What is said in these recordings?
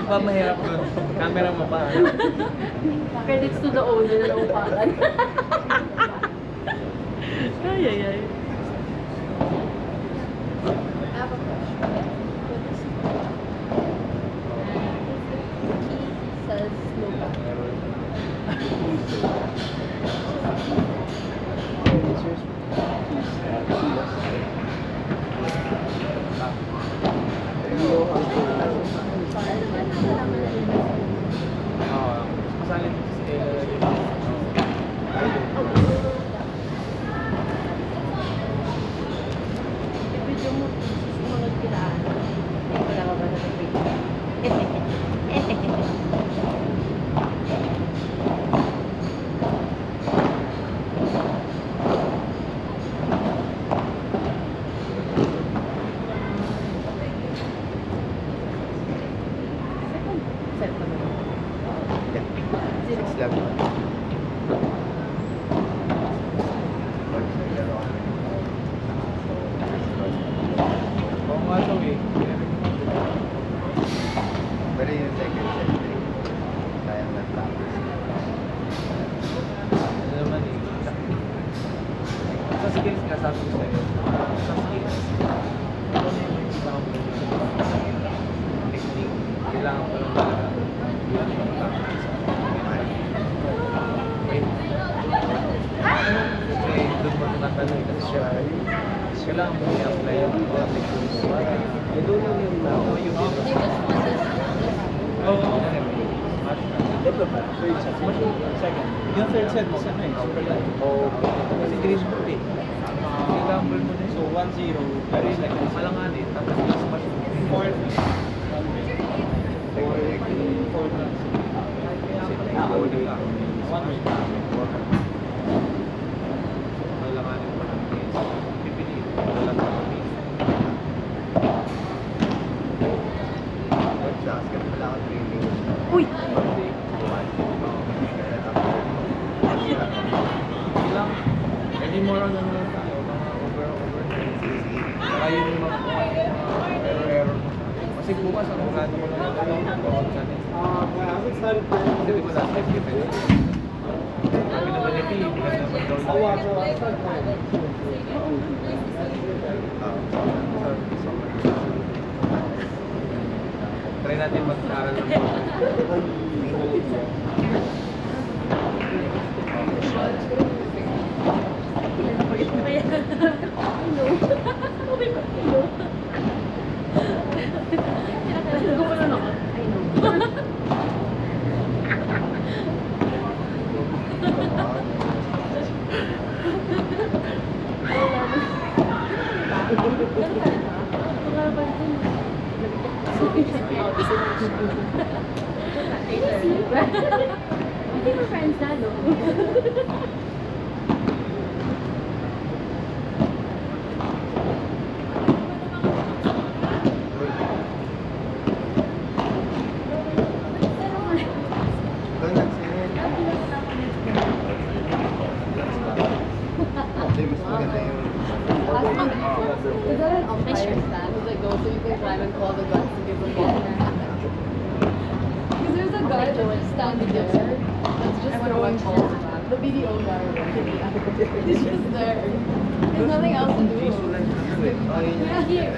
ba mahirap dun? Camera mo pa. Credits to the owner na upakan. Ay, ay, ay. I have a question. He says no back. Masalin sa I-video mo, susunod kita. Wala ka ba na nag-video? Set pa ba? Oo nga ito eh. Pero yung second set, sayang lang tapos. Ano naman eh. Sa skills nga sabi ko sa'yo. Sa skills. Ano na yung isang technique. Kailangan ko lang talaga. Yun yung practice. Wait. Kasi doon mo tinatanong kasi siya. Kailangan mo i-apply yung mga techniques para doon yung tao yung Oo. Third set. Second. Yung third set mo sana eh. Super light. Oo. Kasi green board eh. I-gamble mo na. So 1-0. Pero yung second malanganin. Tapos yung smash mo. Fourth. Fourth lang. One way. Malanganin pa ng case. Pipiliin. Wala pa kami. Nag-basket pala ako training. Uy! Ilang, hindi more on ano lang tayo, mga over. Saka yun yung mga error mo. Kasi bukas ang mga mo lang ito yung bawang ka na. Kasi di ba last time kita yun? Sabi naman ni P, hindi ka naman daw try natin mag-aaral ng Hindi mo friends na, no? Doon nagsinil. Hindi, mas maganda yung... Is that an umpire stand that goes so you can climb and call the guns to give the ball? Because there's a guy that just standing there. That's just throwing balls back. The BDO guy. He's just there. There's nothing else to do. Oh, yun Yeah, yung... here.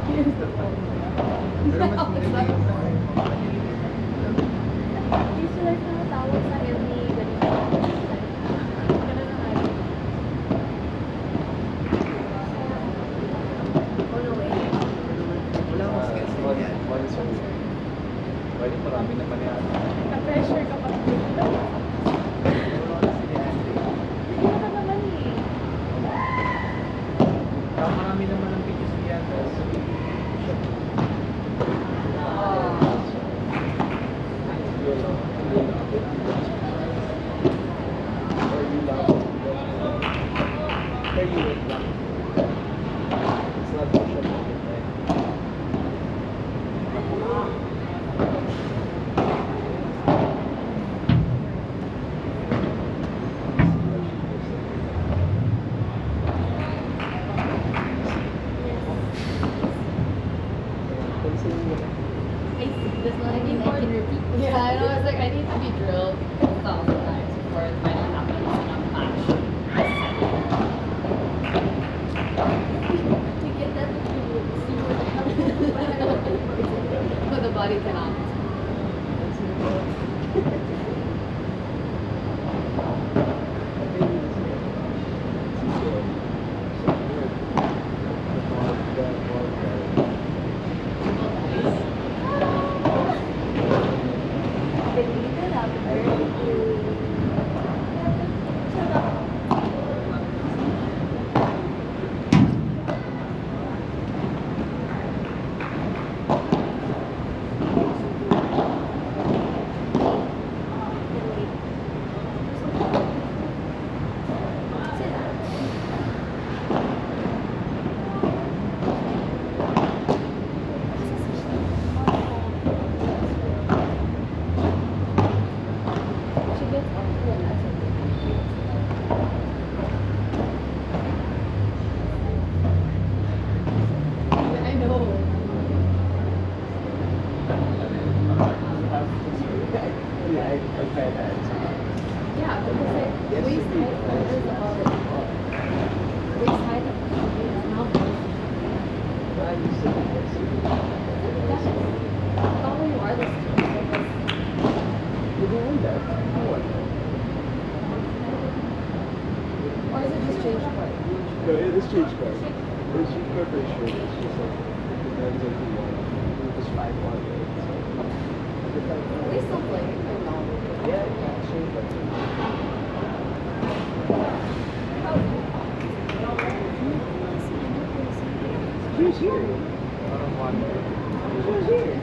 Here's the ball. Pero mas maganda yung... Visualize na tawag sa LA, ganito. Ganun na nga. Oh, no way. Wala akong skills din yan. Pwede marami naman yan. Na-pressure ka pa. Hindi ka naman eh. Marami naman ang videos niyan. There's nothing I can repeat. Yeah, I know. It's like I need to be drilled 1,000 times before it finally happens and I'm matched. To get that to see what happens. But the body cannot. I know. Yeah, I tried that. Yeah, because like Yes, waist you do. height covers all the waist height is not I used to do this. how you are this You doing that? What? or is it just change part? No, it is change card. It's change card for sure. It's just like, it depends on who you want. It's 5 1. We still play or no? Yeah, yeah, change card. Who's here? Parang one. Who's here?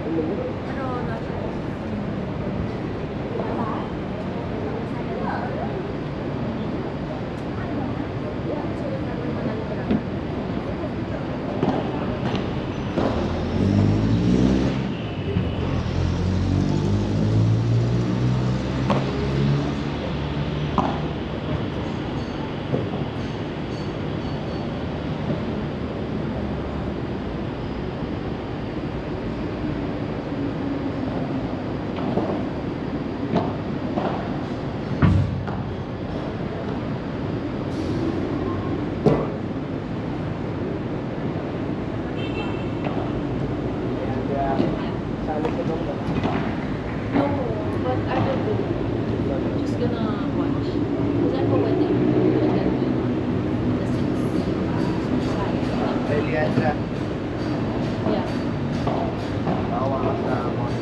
In the middle. Sali sa dong naman. No, but I will do. Just gonna watch. Because I have a wedding to attend with the 6th. Hey, Leandra. Yeah. Bawa ka sa mga.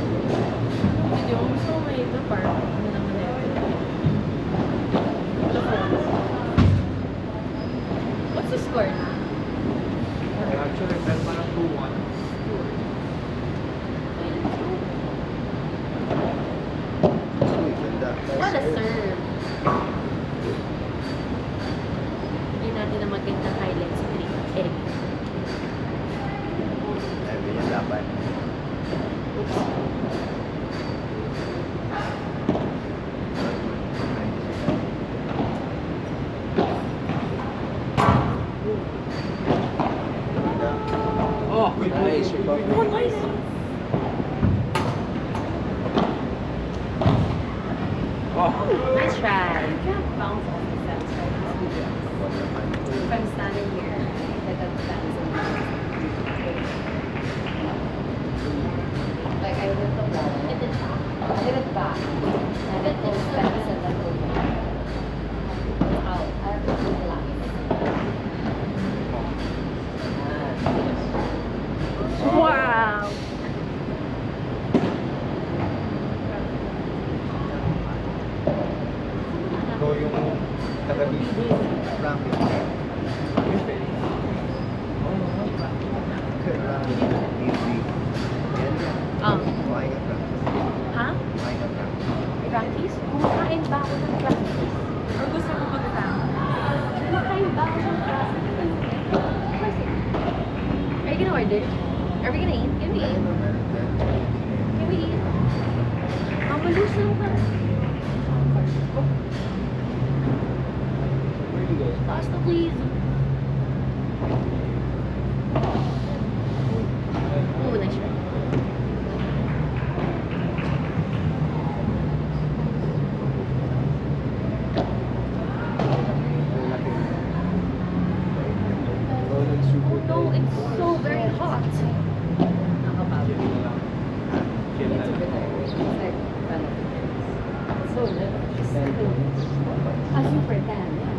Video, gusto ko may prepare. Ano naman na yun? The phones. What's the score na? Actually, bet pa ng 2-1. Uy, ganda. What a serve! Hindi natin na magandang highlights sa Eric. Ay, ganyan dapat. Oh, nice. Oh, nice! Oh, Nice try! You can't bounce off the fence right now. If I'm standing here, like at the fence and like I hit the wall. Hit it back. Hit it back. I hit the fence and then over. Out. I have to do the last. Wow! Ikaw yung taga-BD. Frankie. Easy. Yan yan. Kumain ka, Frankie. Ha? Kumain ka, Frankie. Frankie's? Kumakain ba ako ng Frankie's? Or gusto mo mag-Frankie's? Kumakain ba ako ng Frankie's? Are you gonna order? Are we gonna eat? Can we eat? Can we eat? Mamalis lang ba? Where do you guys? Pasta please. Ooh, nice try. A super tan, yeah.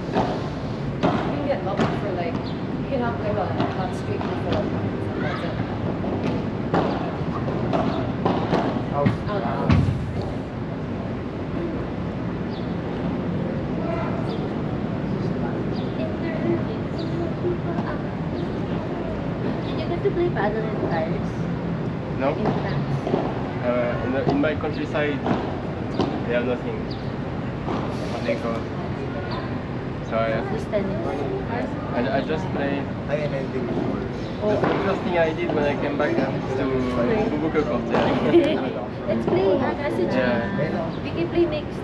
You can get milk for like, you can have like a hot streak before. That's it. Out. Did you get to play paddle in Paris? No? In France? In my countryside, they have nothing. Nothing called. So Just tennis. I just play. I am ending The first thing I did when I came back is to book a concert. Let's play. I message you. Yeah. We can play next.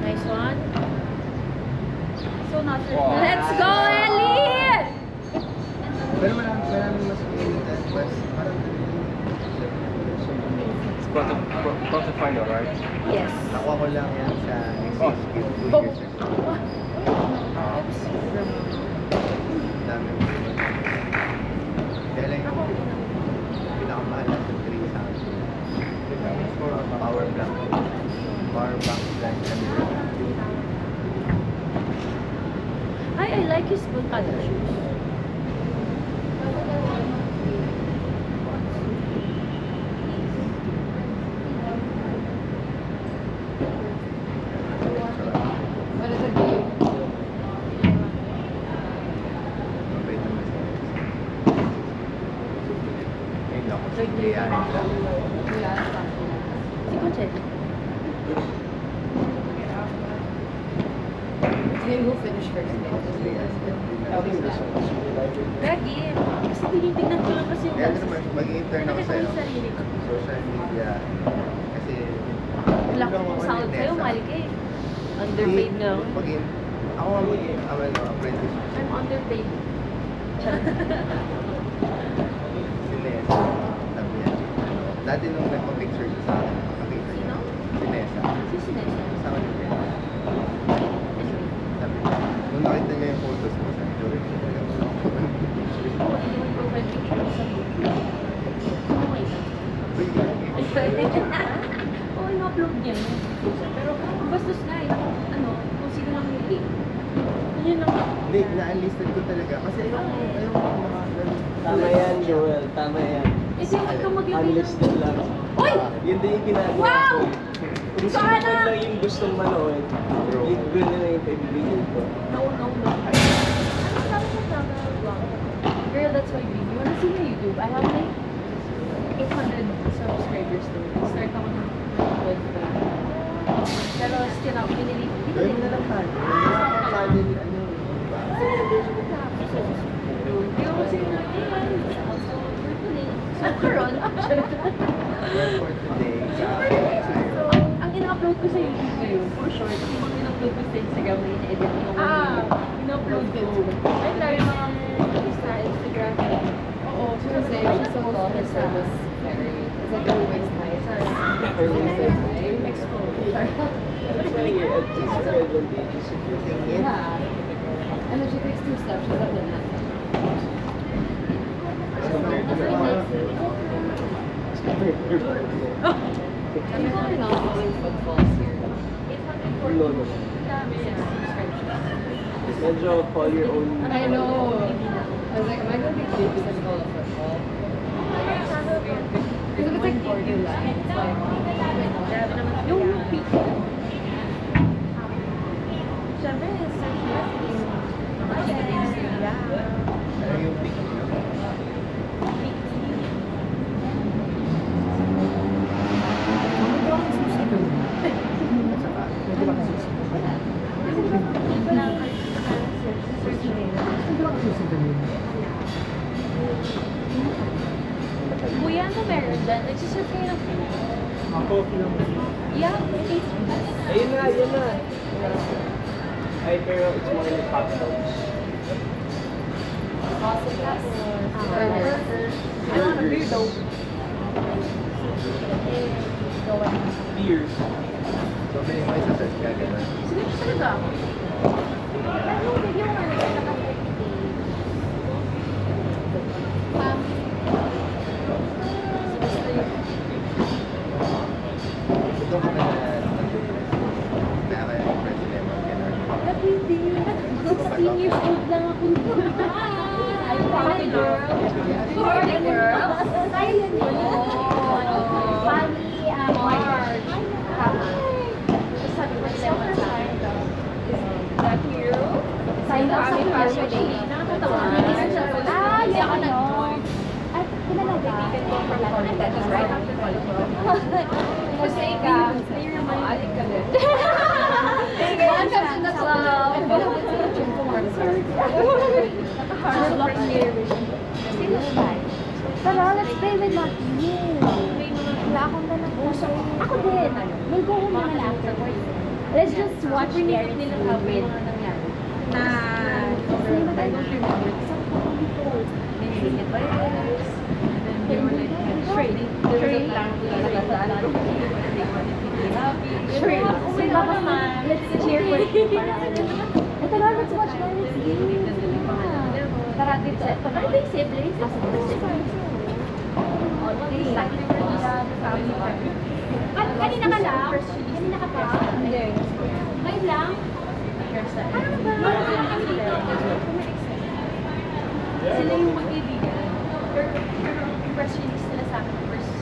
Nice one. So not your Wow. Let's go, Ellie! Pero maraming mas pinilitan. Mas parang It's quarterfinal, right? Yes. nakuha ko lang yan sa Oh. exchange gift 2 years ago. Dami ko. Kaya lang yung pinakamahal na sa 3,000. Power bank. Power bank lang kami. I like his full color shoes. What is it? Mabait naman siya. Ayun lang, kung sige yan. Si Coche. Maybe we'll finish first. Lagi. Kasi tinitignan ko lang kasi yung Kaya naman, mag-intern ako Nakita ko sa'yo. yung sarili ko. Social media. Kasi, Wala akong sahod sa'yo, mahal ka eh. Underpaid na ako. Ako nga apprentice. I'm underpaid. Si Nessa. Sabi niya. Dati nung nagpa-picture siya sa akin, nakakita niya. Sino? Si Nessa. Si Sinesa. Kasama niya siya. Sabi niya. Nung nakita niya yung photos mo, sabi niya, "Joey, talaga mo ako mag-picture." Yung profile picture ko sa book. Okay lang. Oo, in-upload niya. Pero bastos nga eh. Ano, kung sino lang yung link. Yun lang. Hindi, na-unlisted ko talaga. Kasi ayoko mga ganun. Tama yan, Joel. Tama yan. Eh, di huwag kang maglagay ng... Unlisted lang. Uy! Yun din yung ginagawa Wow! ko. Kung sino Sana! man lang yung gustong manood, yung doon na lang yung pagbibigay ko. No. Ano sabi mo sa Girl, that's my dream. You wanna see my YouTube? I have like 800 subscribers to it. Start ako ng 12 na. Pero still ako pinili. Gawin na lang tayo. Channel, ano, Hindi ako kasi At karon, work for today. so, ang in-upload ko sa YouTube ngayon, for short, yung in-upload ko sa Instagram na in-edit ko yung in-upload ko. Ay, dahil mga sa Instagram. Oo, kasi so the service very. It's like a waste time. Exposure. That's why it's advantageous if you're thinking. Yeah. And then she takes 2 steps. She's up in that. I'm calling all following footballs here. No. Medyo call your own. I know. I was like, am I going to be cute because I call it football? Because if it's like borderline, it's like, Grabe naman. Yung peak. Siyempre, Ano yung pick niyo? Kuya, ano meron dyan? Nagsiserve kayo ng food? Ako, Yeah, it's ayun na, yun na. Ay, pero it's more like hot dogs. sausage or burger. I want a beer though. Beers. So, may isa sa kaya gano'n. Sige, talaga. Yung video nga nila naka-30 days. Ito ka na naka-impress sila yung mga ganun. Napindi. 16 years old lang ako. Ay, happy girl. Happy girl. Tayo yun yun. Funny, March. Sabi ko sila that hero. Sign up sa fashion day. Nakakatawa. Ah, hindi ako nag-join. At kilala ka? That was right after college. Kasi ka, alik ka din. Welcome to the club. Tara, let's play with Lucky. Wala akong dalang puso. Ako din. We'll go home naman afterwards. Let's just watch Eric Lupin. Na... Sino ba tayo remember? Isang po before. Nilingit ba yes? And then they were like, trading. Trading lang. Trading. Sila ba naman? Let's cheer for you. Ito na, let's watch Eric Lupin. Tara, dito. Ito yung siblings. Kanina ka lang? Kanina ka pa? Hindi. Ngayon lang? Ano ba? Sila yung mag-ibigan. Pero press release nila sa akin first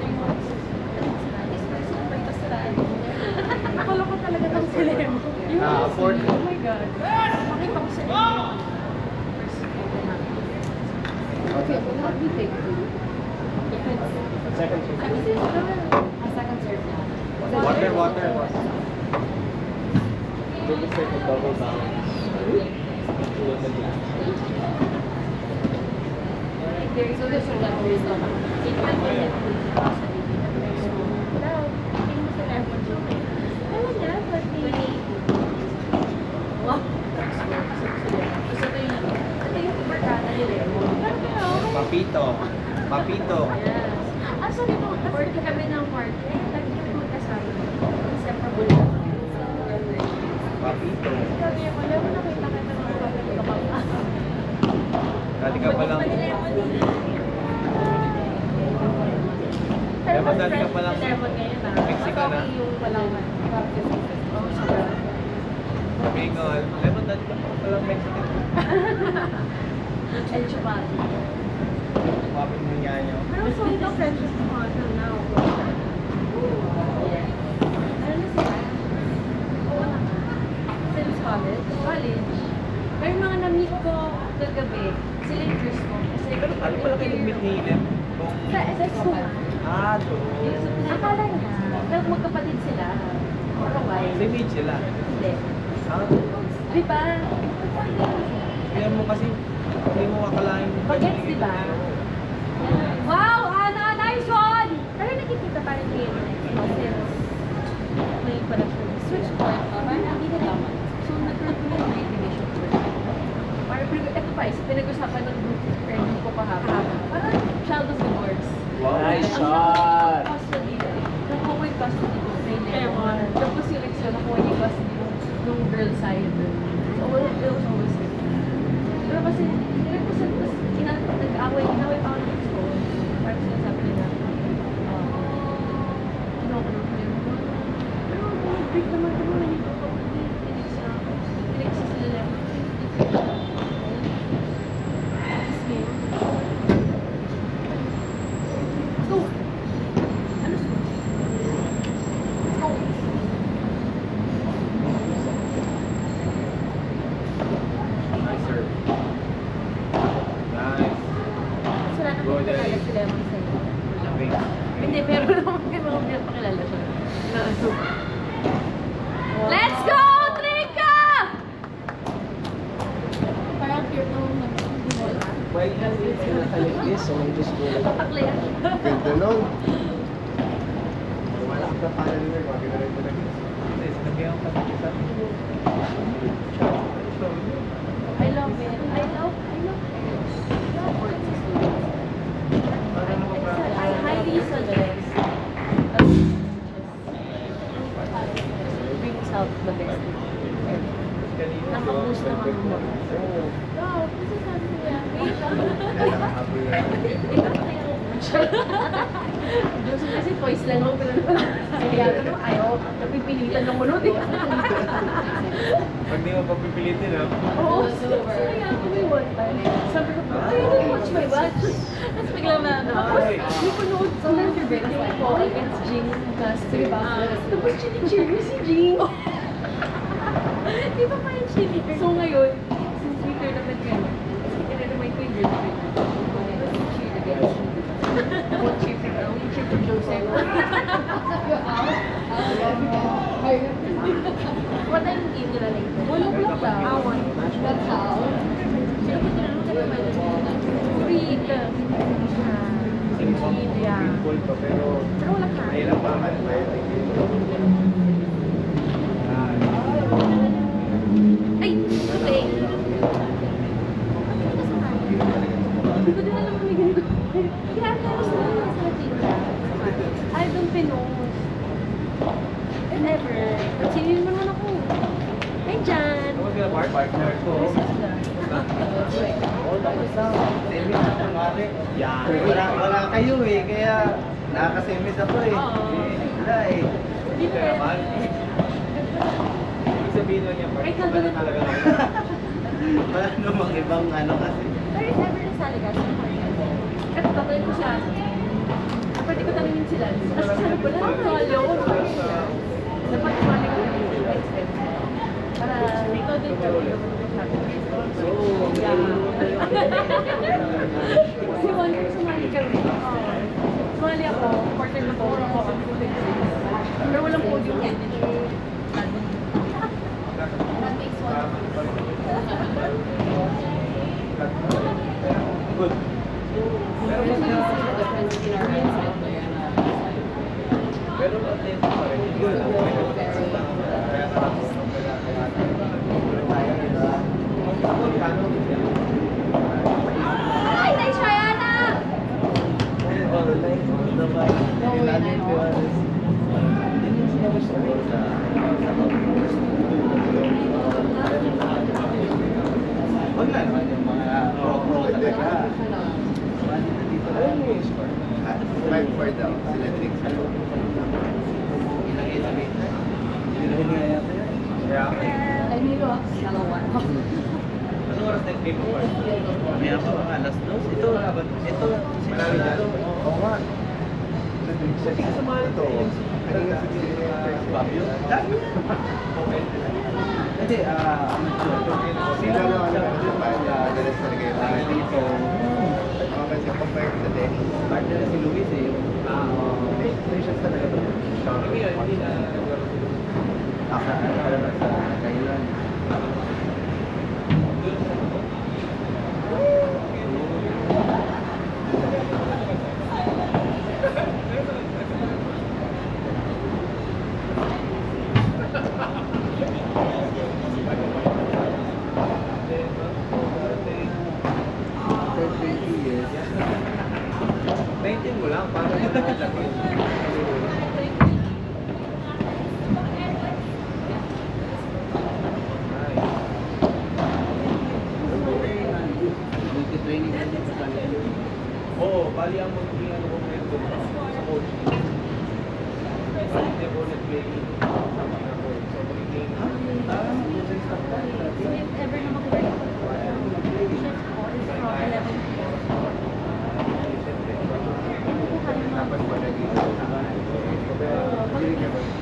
3 months. Nakala ko talaga ng sila yung Afford. oh my God. Makita ko sa inyo. First photo namin. Okay, but what do you think? If it's Second shift. a second serve na. Water. They just like a double balance. With the glass. Very good sa lahat sa mga. It can be a Papito. Yes. Actually, no, party kami ng party. Lagi kami magkasama. Inseparable lang kami. Papito. Sabi ako, Lemon, nakita ka na mga kapatid ka pa. Dati ka pa lang. Pero Lemon, dati ka friend pa lang. si Lemon ngayon ah. Mexican Mas ah. okay yung walang oh, sobra. Bingol. Lemon, dati ka pa lang Mexican. El Chupati. Mapin mo niya nyo. Pero so ito friends mo until now. Yes. Ano na sila? Oo naman. Since college? College. Pero yung mga na-meet ko kagabi, sila yung first ko. Kasi Ano pala kayo nag-meet ni Ilem? Kung... Sa SS2. doon. Akala niya, pero magkapatid sila. For a while. Same age sila. Hindi. Ah, Di ba? kaya mo kasi, hindi mo akalain. Bagets, di ba? Wow! Ana! Nice one! Pero nakikita pa rin kayo since may production. Switch court. Parang hindi na tama. So, nag-review yung grade division court. Parang, ito pa, pinag-usapan ng group friend ko kahapon. Parang child of divorce. Wow. Nice Ang shot! custody. Nakuha yung custody ko kay Lemon. Tapos yung ex ko, nakuha yung custody nung girl side. So, it was always good. Pero kasi, nag-away pa ako ng ex ko. Parang sinasabi nila, ano ko nung Lemon. Pero, break naman ko naman yung tinex sa sila Lemon. So, ano sa Nice serve. Nice. wala na Go, kilala Daddy. si Lemon sa'yo. Lamig. Hindi, pero naman kayo mga pinapakilala siya. Let's go, Trika! Parang cute nung nag-mall. Well, it's like this, so I'm just going. Patakli yan. Ganda nun. Wala ka pa pala nila, maganda rin talaga. Hindi, sinabi ang kapitisan. I love it. I love support sa students. I highly suggest that brings out the best in everyone. kanina. Nakapost na kami mo. Wow, kasi sabi niya, wait lang. Diyos kasi twice lang ako pero kaya ano, ayaw, napipilitan ng munod eh. Pag di mo papipilitin, ha? Oo, so kaya ako may one time. Sabi ko, I didn't watch my watch. Tapos biglang na, hindi ko nood sa Mr. Birthday ko against Jing Castro. Tapos chini-cheer niya si Jing. Di ba pa yung chini-cheer? So ngayon, since we tournament kayo, i-remind ko yung girlfriend ko. Cheer against Jing. What cheer for now? We cheer for Joseph. What time game nila like? 1 o'clock daw. That's how. Sino ba tinanong ka naman? Read. Yeah. Full pa, pero Pero wala ka. mahirap pa. Ay! Okay. Hindi ko din alam kung may ganito. Kaya tapos na lang sa tita. I don't know. If ever. But sino naman ako? Hi, Jan! Ano sila, Mark? Partner ko. Yeah. Wala kayo eh, kaya nakakasemis ako eh. Wala eh. Hindi Hindi naman. Ibig sabihin lang niya, Mark. Ay, kagano talaga. Wala namang ibang ano kasi. Pero if ever nasali ka sa at tatayin ko siya. Pwede ko tanungin sila. Tapos sabi ko lang, sali ako. Dapat sumali ko ng next time. Para ikaw din ka rin. Kasi one year sumali kami. Sumali ako, partner na po. Pero walang podium yan. That makes one. Good. Pero mas Pero atento pa rin. Yun, kaya tapos Ay, nice try, Ana! Wala naman yung mga pro talaga. Alam mo yung score? 5-4 daw, sila Trix. Ilang elevator? Ilang nga yata yan. Kaya ako eh. Anong oras na yung game mo, Mark? Mamaya pa, mga alas 2. Ito, Marami dyan? Oo nga. Sa tingin sa mga ito, Kanina sa Fabio? Dami yan. Hindi, amateur. Sino na dalas talaga yung mga dito. Kasi compare sa tennis. Partner na si Luis eh. Nations talaga to. Hindi na. Para sa Kailan. After 20 years, 19 mo lang, parang laki. Oo, bali ang magiging ano ko ngayon doon sa coach. Bali hindi ako nag-play sa mga coach. So magiging If ever na mag-work ako, chef ko is from 11 p.m. tapos pa naging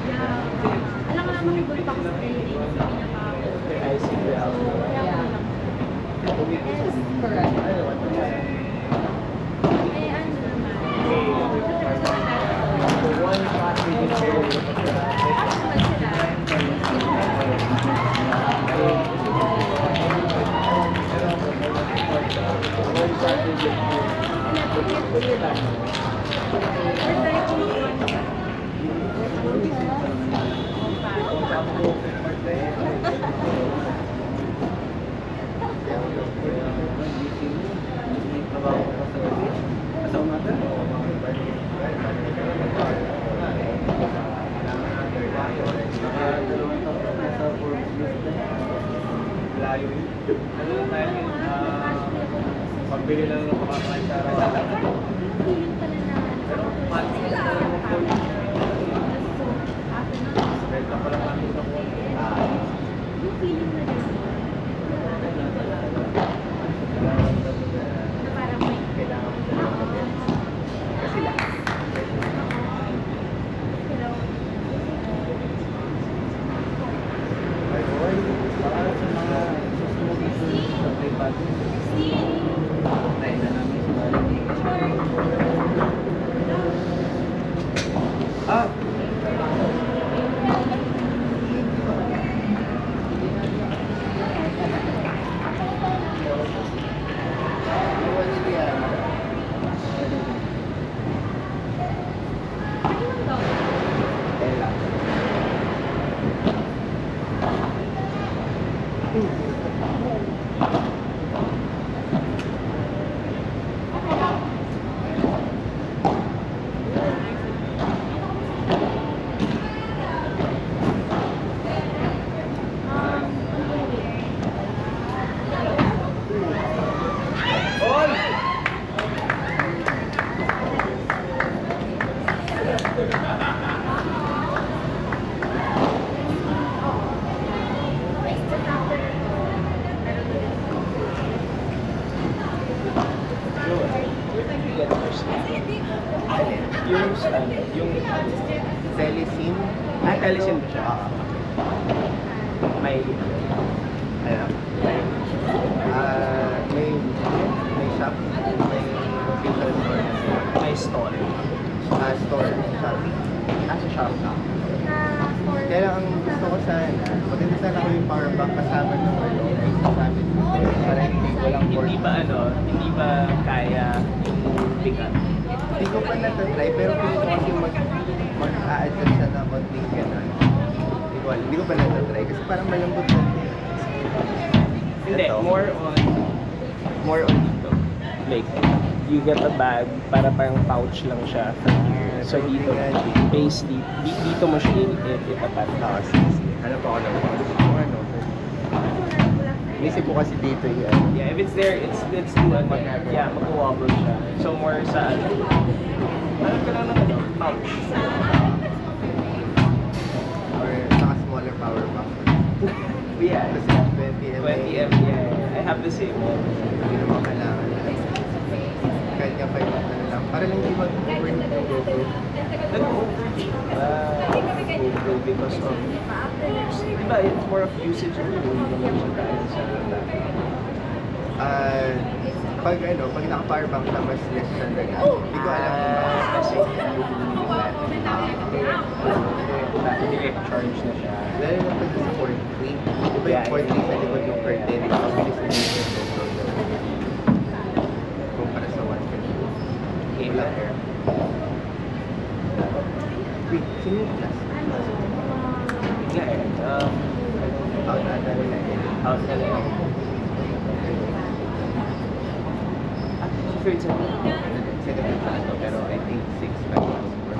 Yeah. Alam mo naman may bulta ko sa training sa pinaka-ako. So, kaya ako na lang. Eh, ano naman. Jollibee. Ano lang tayo yun? Pambili lang ng kumakain sa araw. Feeling pala na Pero monthly na lang ang call. Benta pa lang namin sa call. yung feeling na gano'n. Na parang may Kailangan mo talaga. Kasi lahat. Ay, boy. Baka sa mga susunod sa tripod. Tayo na namin sa Ah! Yung stand, yung Telesim. telesim ba siya? May Ayan. May shop. May official store. may stall. Store. Shopee. Sa shop na. Kaya lang ang gusto ko sana, maganda sana ko yung power bank kasama ng ano, kasama ng para hindi ko lang Hindi ba hindi ba kaya yung bigat? Hindi ko pa natatry, pero kung ko kasi mag-a-adjust siya na konting gano'n. Hindi ko pa natatry kasi parang malambot na. Hindi, Ito. more on dito. Like, you get a bag para parang pouch lang siya from here. So dito, base dito mo siya itapat. Sige. Hanap ako ng kung ano. Inisip ko kasi dito yan. Yeah, if it's there, it's too yeah, mag-wobble siya. So more sa ano ka lang ng pouch. Or saka smaller power bank. Yeah, Kasi 20 mAh. 20 mAh. I have the same. Hindi naman kailangan na. Kahit nga 5 na lang. Para lang hindi mag-overheat yung GoPro. Google because of diba, it's more of usage of Google naman siya dahil sa Pag naka-power bank siya, mas less siya na. Hindi ko alam kung bakit. kasi direct charge na siya. Lalo na pag sa 43. Di ba yung 43 sa likod yung curtain? Mabilis na yung GoPro. Kumpara sa 150. Okay, Wala air. Wait, sino yung class? yeah, Out ata nila eh. house na lang. At third sa Second sa ano, pero I think 6 pesos per.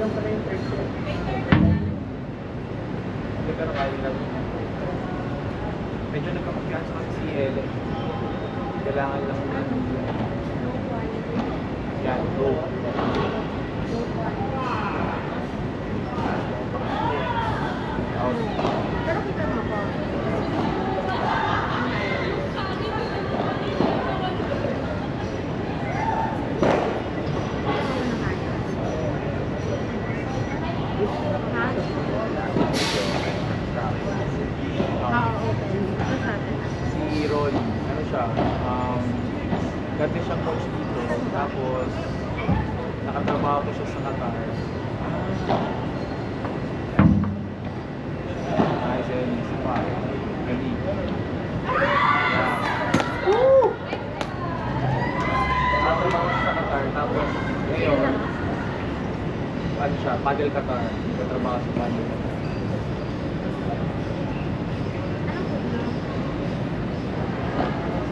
lang pala yung first set. Hindi pero kaya lang. Medyo nagkapagkansa kasi si Ellen. Kailangan lang na yan, go. Out. Pero kita mo po. Ha? Okay. Ano sabi? Si Ron, ano siya, dati siyang coach dito, tapos nakatrabaho ko siya sa Qatar. Nice and easy pa. Gali. Yeah. Nakatrabaho siya sa Qatar, tapos ngayon, ano siya, Padel Qatar. Nakatrabaho sa Padel Qatar.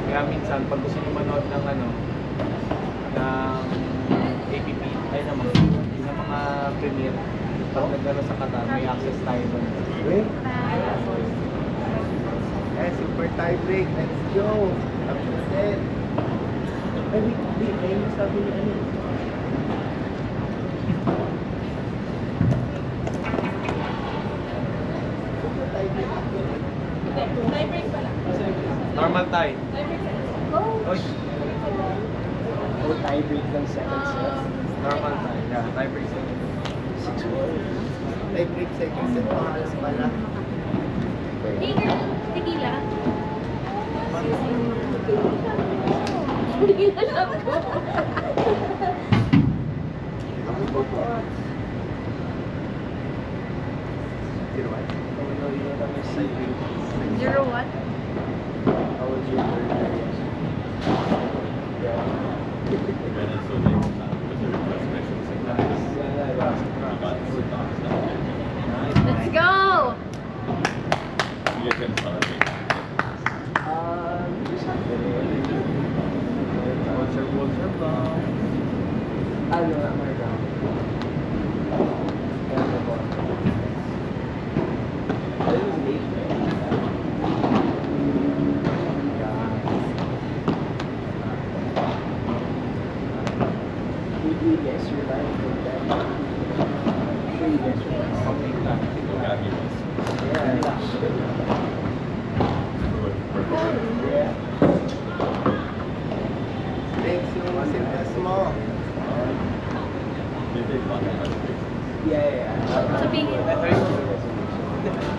Kaya minsan, pag gusto nyo manood ng ano, ng APP, ay naman, ng mga premiere, pag nagdala sa Qatar, may access tayo doon. Wait. Eh, super tie break. Let's go. Tapos din. Ay, wait, ayun yung sabi ni ano. Normal tie. Oy, Oh, tie break ng second set. normal tie. Yeah, tie break second. 6-1. Tie break second set. Pangalas pala. Hey girl, tequila. Hindi alam ko. Zero one. Zero what? How was your birthday? Let's go! Walter Blanc. Ano nga, Marga? Ano po? That was late, Did you guess your life with that? Sure you guess your life. Something like that. Yeah. Thanks yung masintas mo. Yeah. Sabihin. Ito yung